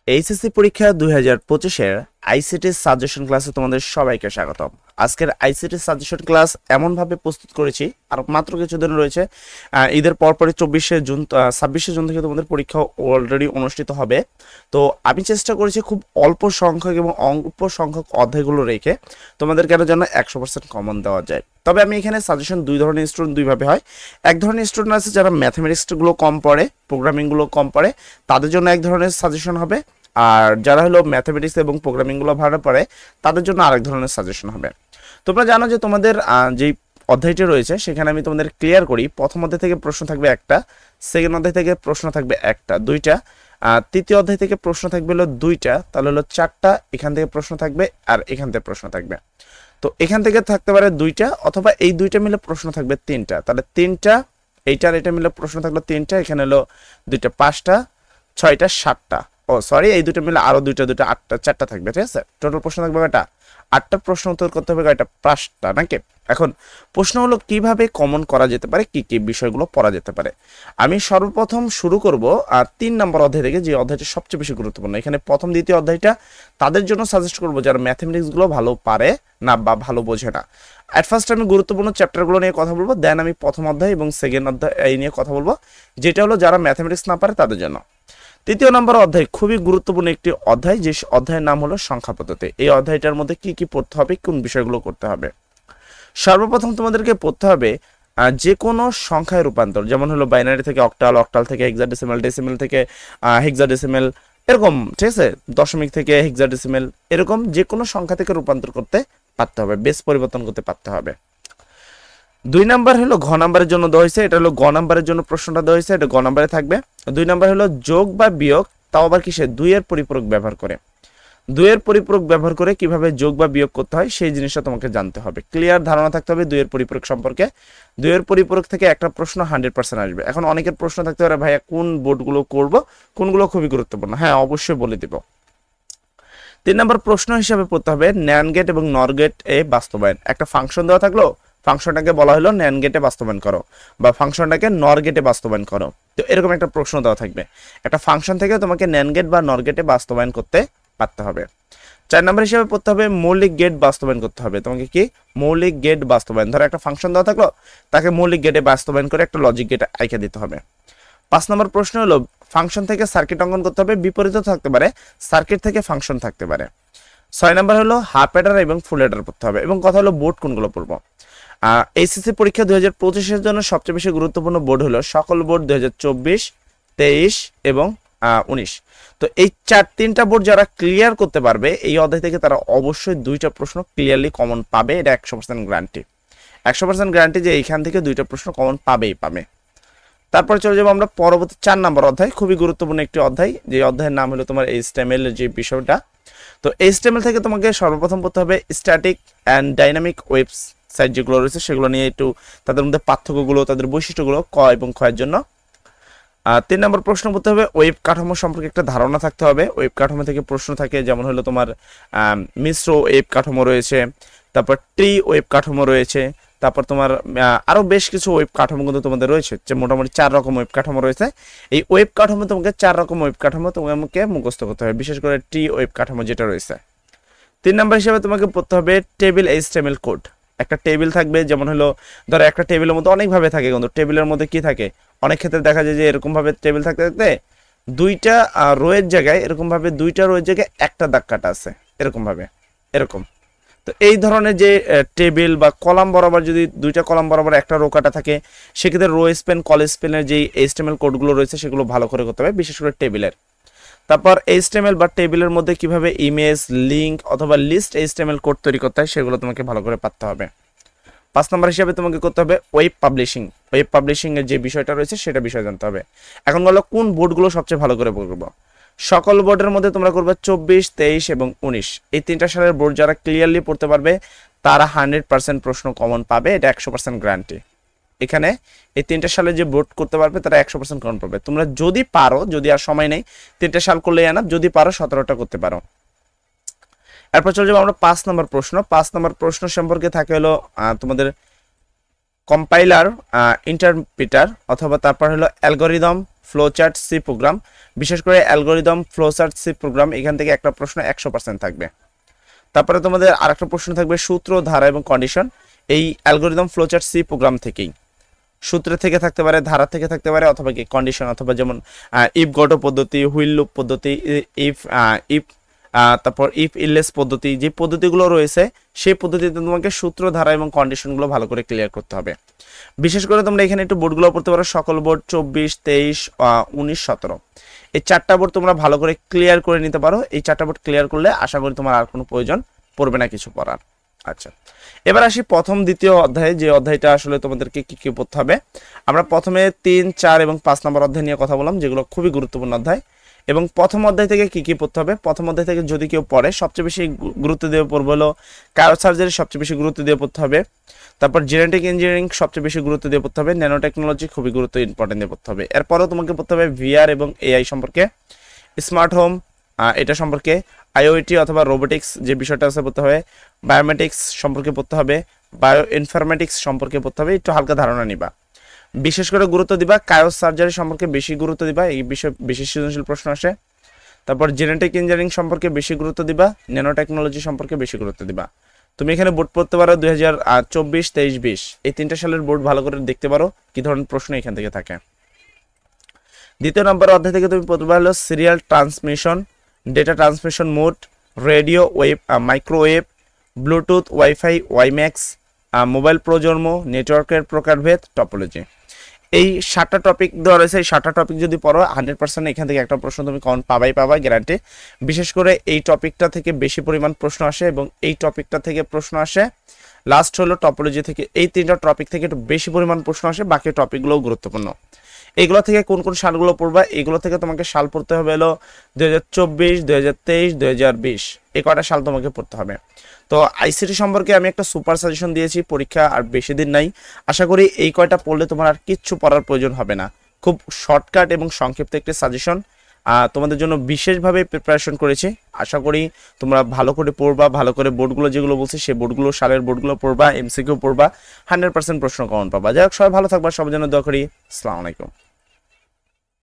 HSC পরীক্ষা 2025-এর ICT suggestion ক্লাসে তোমাদের সবাইকে স্বাগতম। আজকের আইসিটি সাজেশন ক্লাস এমনভাবে প্রস্তুত করেছি, আর মাত্র কিছুদিন রয়েছে ঈদের পরপরই 26শে জুন থেকে তোমাদের পরীক্ষা অলরেডি অনুষ্ঠিত হবে। তো আমি চেষ্টা করেছি খুব অল্প সংখ্যক এবং অল্প সংখ্যক অধ্যায়গুলো রেখে তোমাদের কেন যেন 100% কমন দেওয়া যায়। তবে আমি এখানে সাজেশন দুই ধরনের স্টুডেন্ট দুইভাবে হয়। এক ধরনের স্টুডেন্ট আছে যারা ম্যাথমেটিক্সগুলো কম পড়ে, প্রোগ্রামিংগুলো কম পড়ে, তাদের জন্য এক ধরনের সাজেশন হবে। আর যারা হলো ম্যাথমেটিক্স এবং প্রোগ্রামিংগুলো ভালো পড়ে তাদের জন্য আরেক ধরনের সাজেশন হবে। তোমরা জানো যে তোমাদের যেই অধ্যায়টি রয়েছে সেখানে আমি তোমাদের ক্লিয়ার করি, প্রথম অধ্যায় থেকে প্রশ্ন থাকবে একটা, সেকেন্ড অধ্যায় থেকে প্রশ্ন থাকবে একটা দুইটা, তৃতীয় অধ্যায় থেকে প্রশ্ন থাকবে হলো দুইটা, তাহলে হলো চারটা, এখান থেকে প্রশ্ন থাকবে আর এখান থেকে প্রশ্ন থাকবে। তো এখান থেকে থাকতে পারে দুইটা, অথবা এই দুইটা মিলে প্রশ্ন থাকবে তিনটা, তাহলে তিনটা, এইটার এটা মিলে প্রশ্ন থাকলো তিনটা, এখানে হলো দুইটা পাঁচটা, ছয়টা সাতটা, এই দুটো মিলে আরো দুইটা আটটা, চারটা থাকবে। ঠিক আছে, টোটাল প্রশ্ন থাকবে কয়টা? আটটা প্রশ্ন উত্তর করতে হবে কয়টা? পাঁচটা নাকি? এখন প্রশ্ন হলো কিভাবে কমন করা যেতে পারে, কি কি বিষয়গুলো পড়া যেতে পারে। আমি সর্বপ্রথম শুরু করব 3 নম্বর অধ্যায় থেকে, যে অধ্যায়টা সবচেয়ে বেশি গুরুত্বপূর্ণ। এখানে প্রথম দ্বিতীয় অধ্যায়টা তাদের জন্য সাজেস্ট করবো যারা ম্যাথমেটিক্স গুলো ভালো পারে না বা ভালো বোঝে না। অ্যাট ফার্স্ট আমি গুরুত্বপূর্ণ চ্যাপ্টারগুলো নিয়ে কথা বলবো, দেন আমি প্রথম অধ্যায় এবং সেকেন্ড অধ্যায় এই নিয়ে কথা বলবো, যেটা হলো যারা ম্যাথমেটিক্স না পারে তাদের জন্য। তৃতীয় নম্বর অধ্যায় খুবই গুরুত্বপূর্ণ একটি অধ্যায়, যে অধ্যায়ের নাম হলো সংখ্যা পদ্ধতি। এই অধ্যায়টার মধ্যে কি কি পড়তে হবে, কোন বিষয়গুলো করতে হবে। সর্বপ্রথম তোমাদেরকে পড়তে হবে যে কোনো সংখ্যায় রূপান্তর, যেমন হলো বাইনারি থেকে অক্টাল, অক্টাল থেকে হেক্সাডেসিমাল, ডেসিমেল থেকে হেক্সাডেসিমেল, এরকম। ঠিক আছে, দশমিক থেকে হেক্সাডেসিমেল, এরকম যে কোনো সংখ্যা থেকে রূপান্তর করতে পারতে হবে, বেস পরিবর্তন করতে পারতে হবে। 2 নাম্বার হলো ঘ নাম্বারের জন্য দেওয়া হয়েছে, এটা হলো গ নাম্বারের জন্য প্রশ্নটা দেওয়া হয়েছে, এটা গ নাম্বারে থাকবে। 2 নাম্বার হলো যোগ বা বিয়োগ, তাও আবার কিসে? 2 এর পরিপূরক ব্যবহার করে। 2 এর পরিপূরক ব্যবহার করে কিভাবে যোগ বা বিয়োগ করতে হয় সেই জিনিসটা তোমাকে জানতে হবে, ক্লিয়ার ধারণা থাকতে হবে 2 এর পরিপূরক সম্পর্কে। 2 এর পরিপূরক থেকে একটা প্রশ্ন 100% আসবে। এখন অনেকের প্রশ্ন থাকতে পারে, ভাইয়া কোন বোর্ডগুলো করব, কোনগুলো খুবই গুরুত্বপূর্ণ। হ্যাঁ, অবশ্যই বলে দিব। 3 নাম্বার প্রশ্ন হিসাবে পড়তে হবে ন্যান্ড গেট এবং নর গেট এ বাস্তবায়ন। একটা ফাংশন দেওয়া থাকলো, ফাংশনটাকে বলা হলো ন্যান্ড গেটে বাস্তবায়ন করো, বা ফাংশনটাকে নর গেটে বাস্তবায়ন করো। তো এরকম একটা প্রশ্ন দেওয়া থাকবে, একটা ফাংশন থেকে তোমাকে ন্যান্ড গেট বা নর গেটে বাস্তবায়ন করতে পারতে হবে। 4 নাম্বার হিসাবে পড়তে হবে মৌলিক গেট বাস্তবায়ন করতে হবে। তোমাকে কি মৌলিক গেট বাস্তবায়ন, ধরো একটা ফাংশন দেওয়া থাকলো, তাকে মৌলিক গেটে বাস্তবায়ন করে একটা লজিক গেট আইকা দিতে হবে। 5 নম্বর প্রশ্ন হলো ফাংশন থেকে সার্কিট অঙ্কন করতে হবে, বিপরীত থাকতে পারে, সার্কিট থেকে ফাংশন থাকতে পারে। 6 নাম্বার হলো হাফ অ্যাডার এবং ফুল অ্যাডার পড়তে হবে, এবং কথা হলো বোর্ড কোনগুলো পড়বো। এইচএসসি পরীক্ষা 2025-এর জন্য সবচেয়ে বেশি গুরুত্বপূর্ণ বোর্ড হলো সকল বোর্ড 2024, 23 এবং 19। তো এই 3টা বোর্ড যারা ক্লিয়ার করতে পারবে এই অধ্যায় থেকে, তারা অবশ্যই 2টা প্রশ্ন ক্লিয়ারলি কমন পাবে, এটা 100% গ্যারান্টি। 100% গ্যারান্টি যে এইখান থেকে 2টা প্রশ্ন কমন পাবে। তারপরে চলে যাবো আমরা পরবর্তী 4 নম্বর অধ্যায়, খুবই গুরুত্বপূর্ণ একটি অধ্যায়, যে অধ্যায়ের নাম হলো তোমার এইচটিএমএল এর যে বিষয়টা। তো এইচটিএমএল থেকে তোমাকে সর্বপ্রথম পড়তে হবে স্ট্যাটিক অ্যান্ড ডাইনামিক ওয়েবসাইট যেগুলো রয়েছে সেগুলো নিয়ে একটু, তাদের মধ্যে পার্থক্যগুলো, তাদের বৈশিষ্ট্যগুলো ক এবং খ এর জন্য। 3 নম্বর প্রশ্ন পড়তে হবে ওয়েব কাঠামো সম্পর্কে একটা ধারণা থাকতে হবে। ওয়েব কাঠামো থেকে প্রশ্ন থাকে, যেমন হলো তোমার মিশ্র ওয়েব কাঠামো রয়েছে, তারপর ট্রি ওয়েব কাঠামো রয়েছে, তারপর তোমার আরো বেশ কিছু ওয়েব কাঠামো কিন্তু তোমাদের রয়েছে, যে মোটামুটি 4 রকম ওয়েব কাঠামো রয়েছে। এই ওয়েব কাঠামো তোমাকে 4 রকম ওয়েব কাঠামো তোমাকে মুখস্থ করতে হবে, বিশেষ করে ট্রি ওয়েব কাঠামো যেটা রয়েছে। 3 নম্বর হিসেবে তোমাকে পড়তে হবে টেবিল এইচটিএমএল কোড। একটা টেবিল থাকবে, যেমন হলো ধরো একটা টেবিলের মধ্যে অনেকভাবে থাকে, কিন্তু টেবিলের মধ্যে কি থাকে, অনেক ক্ষেত্রে দেখা যায় যে এরকম ভাবে টেবিল থাকতে থাকতে 2টা রোয়ের জায়গায়, এরকম ভাবে 2টা রোয়ের জায়গায় একটা দাগ কাটা আছে, এরকম ভাবে, এরকম। তো এই ধরনের যে টেবিল বা কলাম বরাবর, যদি 2টা কলাম বরাবর একটা রো কাটা থাকে, সেক্ষেত্রে রো স্পেন কল স্পেনের যে এইচটিএমএল কোডগুলো রয়েছে সেগুলো ভালো করে করতে হবে, বিশেষ করে টেবিলের। তারপর এইচটিএমএল বা টেবিলের মধ্যে কিভাবে ইমেজ, লিঙ্ক অথবা লিস্ট এইচটিএমএল কোড তৈরি করতে হয় সেগুলো তোমাকে ভালো করে পারতে হবে। 5 নম্বর হিসাবে তোমাকে করতে হবে ওয়েব পাবলিশিং। ওয়েব পাবলিশিং এর যে বিষয়টা রয়েছে সেটা বিষয় জানতে হবে। এখন বলো কোন বোর্ডগুলো সবচেয়ে ভালো করে করবো। সকল বোর্ডের মধ্যে তোমরা করবে 24, 23 এবং 19। এই 3টা সালের বোর্ড যারা ক্লিয়ারলি পড়তে পারবে তারা 100% প্রশ্ন কমন পাবে, এটা 100% গ্যারান্টি। এখানে এই 3টা সালে যে বোর্ড করতে পারবে তারা 100% কমন পাবে। তোমরা যদি পারো, যদি আর সময় নেই 3টা সাল করলে এনাফ, যদি পারো 17টা করতে পারো। এরপর চলে যাবো আমরা 5 নম্বর প্রশ্ন। 5 নম্বর প্রশ্ন সম্পর্কে থাকে হলো তোমাদের কম্পাইলার, ইন্টারপ্রিটার, অথবা তারপর হলো অ্যালগোরিদম, ফ্লোচার্ট, সি প্রোগ্রাম। বিশেষ করে অ্যালগোরিদম, ফ্লোচার্ট, সি প্রোগ্রাম, এখান থেকে একটা প্রশ্ন 100% থাকবে। তারপরে তোমাদের আরেকটা প্রশ্ন থাকবে সূত্র, ধারা এবং কন্ডিশন। এই অ্যালগোরিদম, ফ্লোচার্ট, সি প্রোগ্রাম থেকেই সূত্র থেকে থাকতে পারে, ধারা থেকে থাকতে পারে, অথবা কি কন্ডিশন, অথবা যেমন ইফ গট পদ্ধতি, হুইল লুপ পদ্ধতি, ইফ ইফ তারপর ইফ ইললেস পদ্ধতি, যে পদ্ধতিগুলো রয়েছে সেই পদ্ধতিতে তোমাকে সূত্র, ধারা এবং কন্ডিশনগুলো ভালো করে ক্লিয়ার করতে হবে। বিশেষ করে তোমরা এখানে একটু বোর্ডগুলো পড়তে পারো, সকল বোর্ড 24, 23, 19, 17। এই 4টা বোর্ড তোমরা ভালো করে ক্লিয়ার করে নিতে পারো। এই 4টা বোর্ড ক্লিয়ার করলে আশা করি তোমার আর কোনো প্রয়োজন পড়বে না কিছু পড়ার। আচ্ছা, এবার আসি প্রথম দ্বিতীয় অধ্যায়ে, যে অধ্যায়টা আসলে তোমাদেরকে কি কি পড়তে হবে। আমরা প্রথমে 3, 4 এবং 5 নম্বর অধ্যায় নিয়ে কথা বললাম, যেগুলো খুবই গুরুত্বপূর্ণ অধ্যায়। এবং প্রথম অধ্যায় থেকে কি কি পড়তে হবে, প্রথম অধ্যায় থেকে যদি কেউ পড়ে সবচেয়ে বেশি গুরুত্ব দিয়ে পড়বে হলো কায়োসার্জারি, সবচেয়ে বেশি গুরুত্ব দিয়ে পড়তে হবে। তারপর জেনেটিক ইঞ্জিনিয়ারিং সবচেয়ে বেশি গুরুত্ব দিয়ে পড়তে হবে। ন্যানো টেকনোলজি খুবই গুরুত্ব ইম্পর্টেন্ট দিয়ে পড়তে হবে। এরপরেও তোমাকে পড়তে হবে ভিআর এবং এআই সম্পর্কে, স্মার্ট হোম এটা সম্পর্কে, আইওটি অথবা রোবোটিক্স যে বিষয়টা আছে পড়তে হবে, বায়োমেটিক্স সম্পর্কে পড়তে হবে, বায়ো ইনফরমেটিক্স সম্পর্কে পড়তে হবে। একটু হালকা ধারণা নিবা, বিশেষ করে গুরুত্ব দিবা কায়োসার্জারি সম্পর্কে বেশি গুরুত্ব দিবা, এই বিষয়ে বেশি সৃজনশীল প্রশ্ন আসে। তারপর জেনেটিক ইঞ্জিনিয়ারিং সম্পর্কে বেশি গুরুত্ব দিবা, ন্যানো টেকনোলজি সম্পর্কে বেশি গুরুত্ব দিবা। তুমি এখানে বোর্ড পড়তে পারো 2024, 23, 20 এই 3টা সালের বোর্ড ভালো করে দেখতে পারো কি ধরনের প্রশ্ন এখান থেকে থাকে। দ্বিতীয় নম্বর অধ্যায় থেকে তুমি পড়তে পারো serial transmission, data transmission mode, radio wave, microwave, Bluetooth, wifi, WiMAX, mobile প্রজন্ম, নেটওয়ার্কের প্রকারভেদ, টপোলজি। এই 7টা টপিক দেওয়া রয়েছে। এই 7টা টপিক যদি পড়ো 100% এখান থেকে একটা প্রশ্ন তুমি কমন পাবা গ্যারান্টি। বিশেষ করে এই টপিকটা থেকে বেশি পরিমাণ প্রশ্ন আসে, এবং এই টপিকটা থেকে প্রশ্ন আসে। লাস্ট হলো টপোলজি থেকে, এই 3টা টপিক থেকে একটু বেশি পরিমাণ প্রশ্ন আসে, বাকি টপিকগুলোও গুরুত্বপূর্ণ। এইগুলো থেকে কোন কোন সালগুলো পড়বা, এগুলো থেকে তোমাকে সাল পড়তে হবে হলো 2024, 2023, 2020, এই কয়টা সাল তোমাকে পড়তে হবে। তো আইসিটি সম্পর্কে আমি একটা সুপার সাজেশন দিয়েছি, পরীক্ষা আর বেশি দিন নাই। আশা করি এই কয়টা পড়লে তোমার আর কিচ্ছু পড়ার প্রয়োজন হবে না। খুব শর্টকাট এবং সংক্ষিপ্ত একটি সাজেশন তোমাদের জন্য বিশেষভাবে প্রিপারেশন করেছি। আশা করি তোমরা ভালো করে পড়বা, ভালো করে বোর্ডগুলো যেগুলো বলছি সেই বোর্ডগুলো, সালের বোর্ডগুলো পড়বা, এমসিকিউ পড়বা, 100% প্রশ্ন কমন পাবা। যাই হোক, সবাই ভালো থাকবা, সবার জন্য দোয়া করি। আসসালামু আলাইকুম।